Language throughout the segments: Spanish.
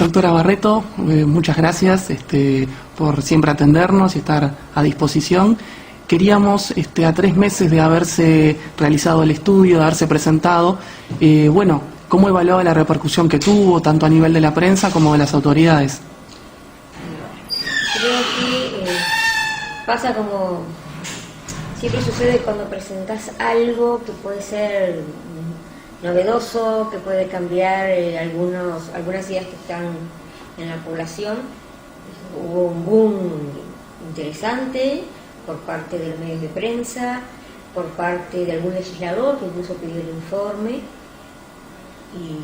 Doctora Barreto, muchas gracias por siempre atendernos y estar a disposición. Queríamos, a 3 meses de haberse realizado el estudio, de haberse presentado, ¿cómo evaluaba la repercusión que tuvo, tanto a nivel de la prensa como de las autoridades? Creo que pasa como siempre sucede cuando presentas algo que puede ser novedoso, que puede cambiar algunas ideas que están en la población. Hubo un boom interesante por parte de los medios de prensa, por parte de algún legislador que incluso pidió el informe, y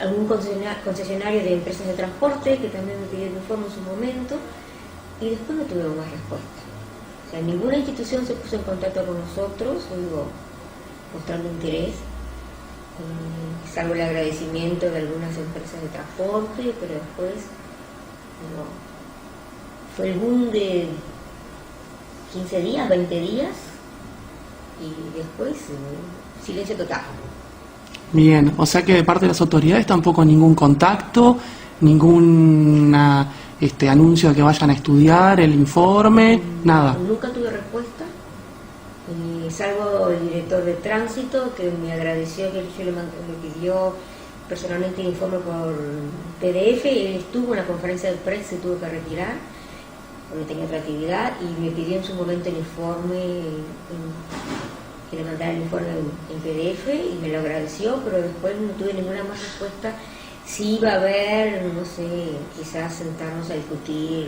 algún concesionario de empresas de transporte que también me pidió el informe en su momento, y después no tuvimos más respuesta. O sea, ninguna institución se puso en contacto con nosotros, mostrando interés, salvo el agradecimiento de algunas empresas de transporte, pero después no. Fue el boom de 15 días, 20 días, y después silencio total. Bien, o sea que de parte de las autoridades tampoco ningún contacto, ningún anuncio de que vayan a estudiar el informe, nada. Nunca tuve respuesta, salvo el director de tránsito que me agradeció que yo le pidió personalmente el informe por PDF. Él estuvo en la conferencia de prensa, se tuvo que retirar porque tenía otra actividad, y me pidió en su momento el informe, que le mandara el informe en PDF, y me lo agradeció, pero después no tuve ninguna más respuesta. Si iba a haber, no sé, quizás sentarnos a discutir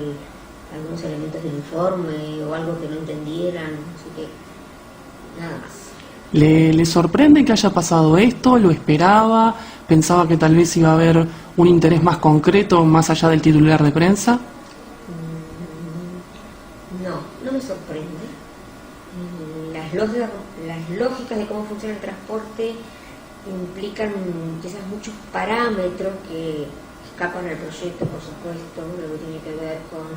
algunos elementos del informe o algo que no entendieran, así que nada más. ¿Le sorprende que haya pasado esto? ¿Lo esperaba? ¿Pensaba que tal vez iba a haber un interés más concreto más allá del titular de prensa? No me sorprende. Las lógicas de cómo funciona el transporte implican quizás muchos parámetros que escapan al proyecto, por supuesto, lo que tiene que ver con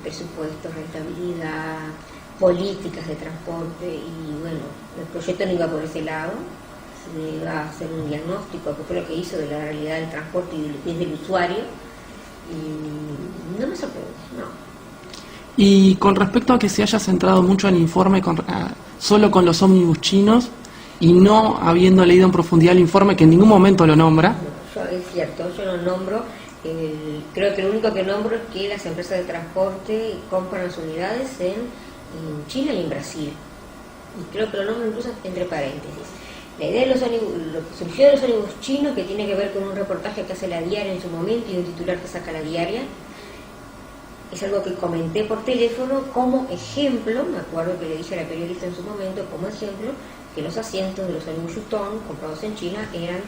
presupuesto, rentabilidad, políticas de transporte, y bueno, el proyecto no iba por ese lado, se iba a hacer un diagnóstico, que fue lo que hizo de la realidad del transporte y del usuario, y no me sorprende, no. Y con respecto a que se haya centrado mucho el informe solo con los ómnibus chinos y no habiendo leído en profundidad el informe, que en ningún momento lo nombra. No, es cierto, yo no nombro, creo que lo único que nombro es que las empresas de transporte compran las unidades en China y en Brasil, y creo que lo nombro incluso entre paréntesis. La idea de lo que surgió de los ómnibus chinos, que tiene que ver con un reportaje que hace La Diaria en su momento y un titular que saca La Diaria, es algo que comenté por teléfono como ejemplo. Me acuerdo que le dije a la periodista en su momento como ejemplo que los asientos de los ómnibus Yutong comprados en China eran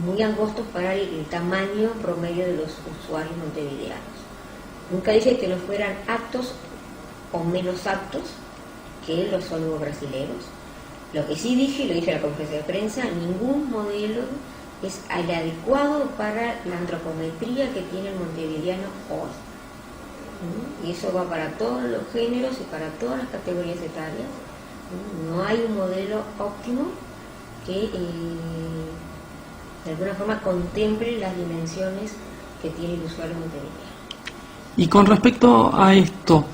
muy angostos para el tamaño promedio de los usuarios montevideanos. Nunca dije que no fueran aptos o menos aptos que los ómnibus brasileños. Lo que sí dije, y lo dije en la conferencia de prensa, ningún modelo es el adecuado para la antropometría que tiene el montevideano hoy. Y eso va para todos los géneros y para todas las categorías etarias. No hay un modelo óptimo que de alguna forma contemple las dimensiones que tiene el usuario montevideano. Y con respecto a esto,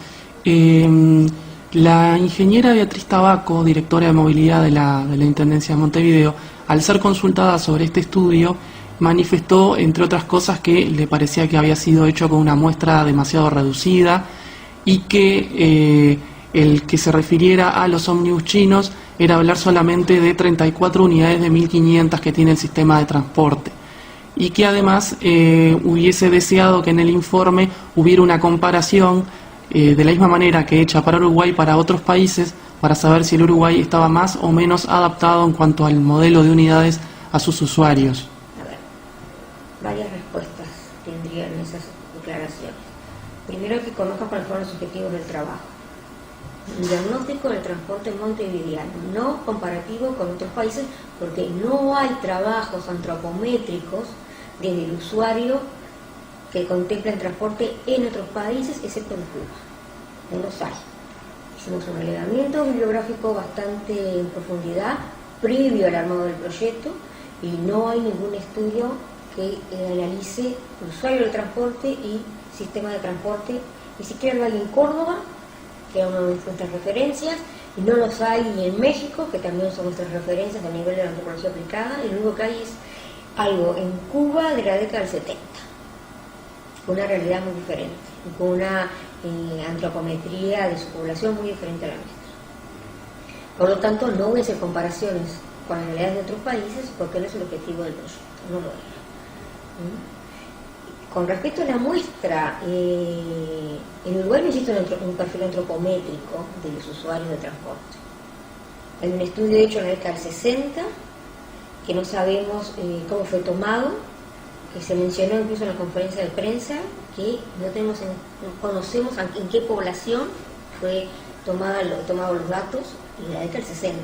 la ingeniera Beatriz Tabaco, directora de movilidad de la Intendencia de Montevideo, al ser consultada sobre este estudio, manifestó, entre otras cosas, que le parecía que había sido hecho con una muestra demasiado reducida y que el que se refiriera a los ómnibus chinos era hablar solamente de 34 unidades de 1.500 que tiene el sistema de transporte, y que además hubiese deseado que en el informe hubiera una comparación de la misma manera que hecha para Uruguay para otros países, para saber si el Uruguay estaba más o menos adaptado en cuanto al modelo de unidades a sus usuarios. A ver, varias respuestas tendrían esas declaraciones. Primero, que conozcan cuáles fueron los objetivos del trabajo. Un diagnóstico del transporte montevideano, no comparativo con otros países, porque no hay trabajos antropométricos desde el usuario que contemplan transporte en otros países, excepto en Cuba. No los hay. Hicimos un relevamiento bibliográfico bastante en profundidad, previo al armado del proyecto, y no hay ningún estudio que analice el usuario del transporte y sistema de transporte. Ni siquiera lo hay en Córdoba, que era una de nuestras referencias, y no los hay en México, que también son nuestras referencias a nivel de la antropología aplicada, y lo único que hay es algo en Cuba de la década del 70, con una realidad muy diferente, con una antropometría de su población muy diferente a la nuestra. Por lo tanto, no voy a hacer comparaciones con las realidades de otros países, porque no es el objetivo del proyecto, no lo era. Con respecto a la muestra, en Uruguay no existe un perfil antropométrico de los usuarios de transporte. Hay un estudio hecho en la década del 60, que no sabemos cómo fue tomado, que se mencionó incluso en la conferencia de prensa, que no conocemos en qué población fue tomados los datos, en la década del 60.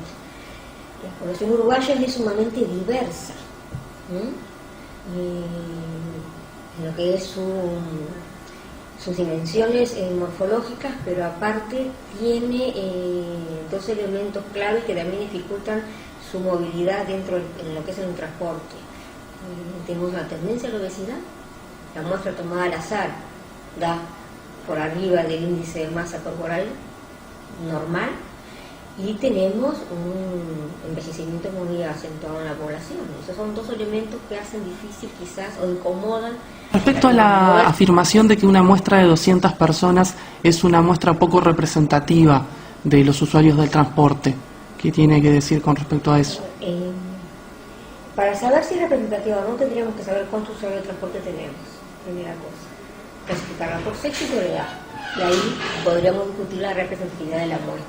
La población uruguaya es sumamente diversa, en lo que es sus dimensiones morfológicas, pero aparte tiene dos elementos clave que también dificultan su movilidad dentro en lo que es el transporte. Tenemos la tendencia a la obesidad. La muestra tomada al azar da por arriba del índice de masa corporal normal, y tenemos un envejecimiento muy acentuado en la población. Esos son dos elementos que hacen difícil quizás o incomodan. Respecto a la afirmación de que una muestra de 200 personas es una muestra poco representativa de los usuarios del transporte, ¿qué tiene que decir con respecto a eso? Para saber si es representativa o no, tendríamos que saber cuántos usuarios de transporte tenemos, primera cosa. Clasificarla por sexo y por edad. Y ahí podríamos discutir la representatividad de la muestra,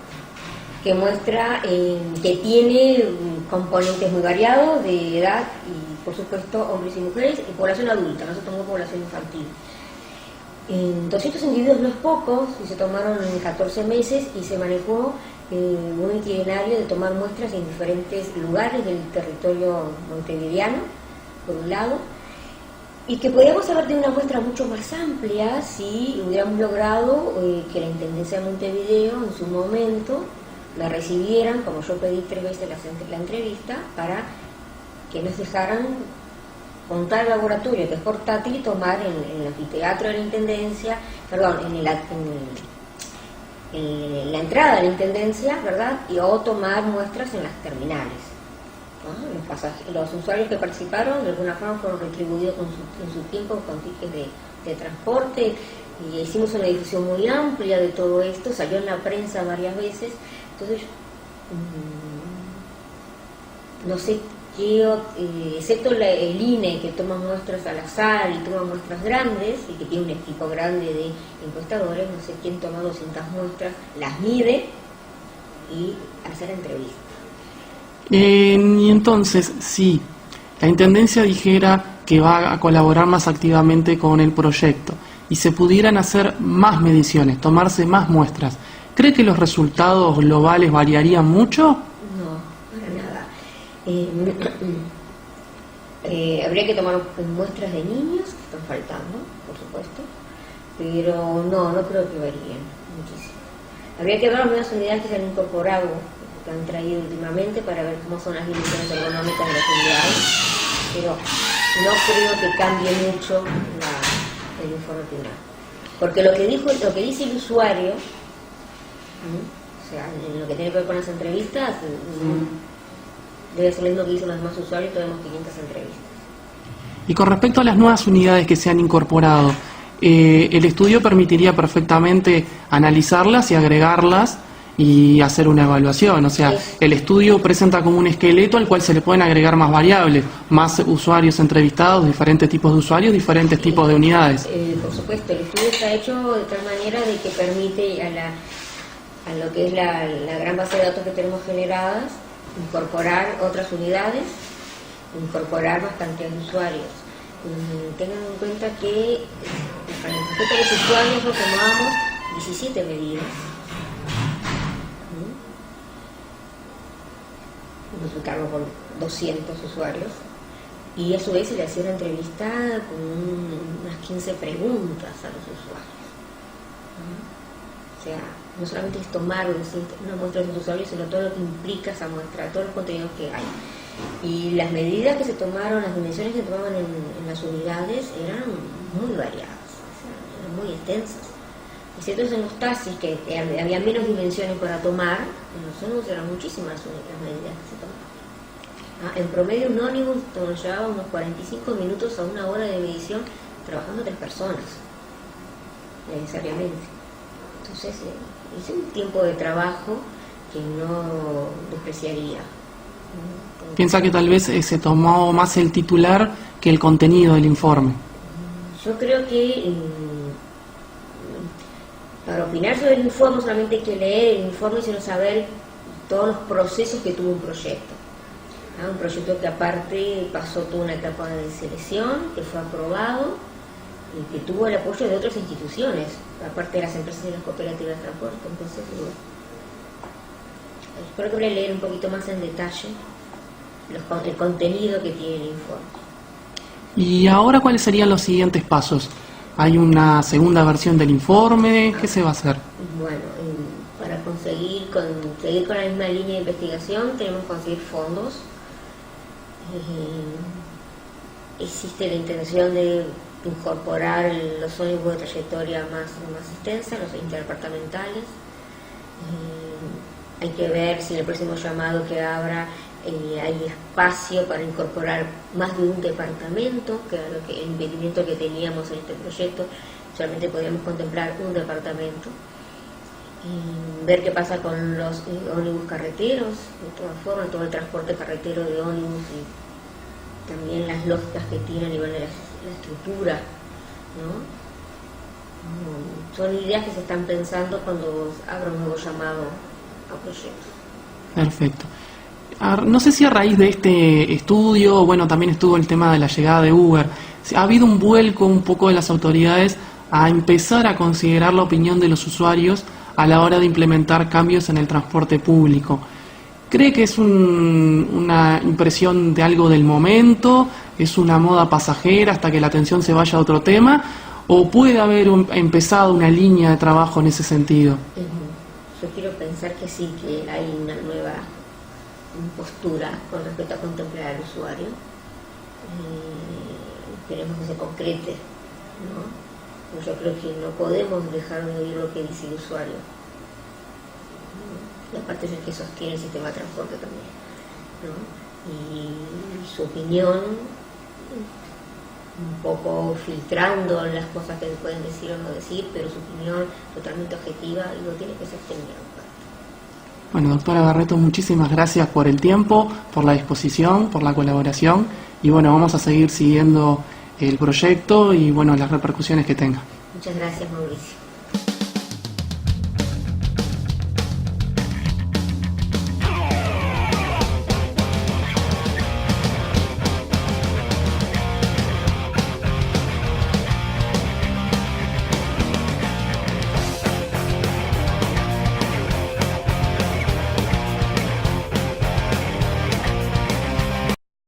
que muestra que tiene componentes muy variados de edad y, por supuesto, hombres y mujeres, y población adulta, no se tomó población infantil. 200 individuos no es poco, y se tomaron en 14 meses y se manejó un itinerario de tomar muestras en diferentes lugares del territorio montevideano, por un lado, y que podíamos haber tenido una muestra mucho más amplia si hubiéramos logrado que la Intendencia de Montevideo en su momento la recibieran, como yo pedí 3 veces la entrevista, para que nos dejaran montar el laboratorio, que es portátil, y tomar en el anfiteatro de la Intendencia, perdón, en la entrada de la Intendencia, ¿verdad? O tomar muestras en las terminales. ¿No? Los usuarios que participaron de alguna forma fueron retribuidos en su tiempo con tickets de transporte, y hicimos una difusión muy amplia de todo esto, salió en la prensa varias veces. Entonces, no sé qué, excepto el INE, que toma muestras al azar y toma muestras grandes, y que tiene un equipo grande de encuestadores, no sé quién toma 200 muestras, las mide y hace la entrevista. Y entonces, si la Intendencia dijera que va a colaborar más activamente con el proyecto y se pudieran hacer más mediciones, tomarse más muestras, ¿cree que los resultados globales variarían mucho? No, para nada. Habría que tomar muestras de niños, que están faltando, por supuesto, pero no creo que varíen muchísimo. Habría que ver las nuevas unidades que se han incorporado, que han traído últimamente, para ver cómo son las dimensiones ergonómicas de las unidades, pero no creo que cambie mucho el informe final. Porque lo que dice el usuario, o sea, en lo que tiene que ver con las entrevistas, debe ser lo mismo que dicen los demás usuarios, tenemos 500 entrevistas. Y con respecto a las nuevas unidades que se han incorporado, el estudio permitiría perfectamente analizarlas y agregarlas y hacer una evaluación. O sea, el estudio presenta como un esqueleto al cual se le pueden agregar más variables, más usuarios entrevistados, diferentes tipos de usuarios, diferentes tipos de unidades. Por supuesto, el estudio está hecho de tal manera de que permite a lo que es la gran base de datos que tenemos generadas, incorporar otras unidades, incorporar más cantidad de usuarios. Tengan en cuenta que para el respecto a los usuarios nos tomábamos 17 medidas. Multiplicarlo por 200 usuarios, y a su vez se le hacía una entrevista con unas 15 preguntas a los usuarios. O sea, no solamente es tomar una muestra de los usuarios, sino todo lo que implica esa muestra, todos los contenidos que hay. Y las medidas que se tomaron, las dimensiones que se tomaban en las unidades eran muy variadas, o sea, eran muy extensas. Excepto en los taxis, que había menos dimensiones para tomar, en los ómnibus eran muchísimas las medidas que se tomaban. En promedio un ómnibus nos llevaba unos 45 minutos a una hora de medición trabajando 3 personas, necesariamente. Entonces, es un tiempo de trabajo que no despreciaría. ¿Piensa que tal vez se tomó más el titular que el contenido del informe? Yo creo que para opinar sobre el informe solamente hay que leer el informe, sino saber todos los procesos que tuvo un proyecto. Un proyecto que aparte pasó toda una etapa de selección, que fue aprobado y que tuvo el apoyo de otras instituciones, aparte de las empresas y las cooperativas de transporte. Entonces, espero que voy a leer un poquito más en detalle el contenido que tiene el informe. ¿Y ahora cuáles serían los siguientes pasos? ¿Hay una segunda versión del informe? ¿Qué se va a hacer? Bueno, para seguir con la misma línea de investigación tenemos que conseguir fondos. Existe la intención de incorporar los ómnibus de trayectoria más extensa, los interdepartamentales. Hay que ver si en el próximo llamado que abra hay espacio para incorporar más de un departamento, que era el impedimento que teníamos en este proyecto. Solamente podíamos contemplar un departamento. Ver qué pasa con los ómnibus carreteros, de todas formas, todo el transporte carretero de ómnibus y también las lógicas que tiene a nivel de la estructura, ¿no? Son ideas que se están pensando cuando abra un nuevo llamado a proyectos. Perfecto. No sé si a raíz de este estudio, bueno, también estuvo el tema de la llegada de Uber, ha habido un vuelco un poco de las autoridades a empezar a considerar la opinión de los usuarios a la hora de implementar cambios en el transporte público. ¿Cree que es una impresión de algo del momento? ¿Es una moda pasajera hasta que la atención se vaya a otro tema? ¿O puede haber empezado una línea de trabajo en ese sentido? Yo quiero pensar que sí, que hay una nueva postura con respecto a contemplar al usuario. Queremos que se concrete, ¿no? Yo creo que no podemos dejar de oír lo que dice el usuario. Y aparte es el que sostiene el sistema de transporte también, ¿no? Y su opinión, un poco filtrando las cosas que se pueden decir o no decir, pero su opinión totalmente objetiva y lo tiene que sostener. Bueno, doctora Barreto, muchísimas gracias por el tiempo, por la disposición, por la colaboración y bueno, vamos a seguir siguiendo el proyecto y bueno, las repercusiones que tenga. Muchas gracias, Mauricio.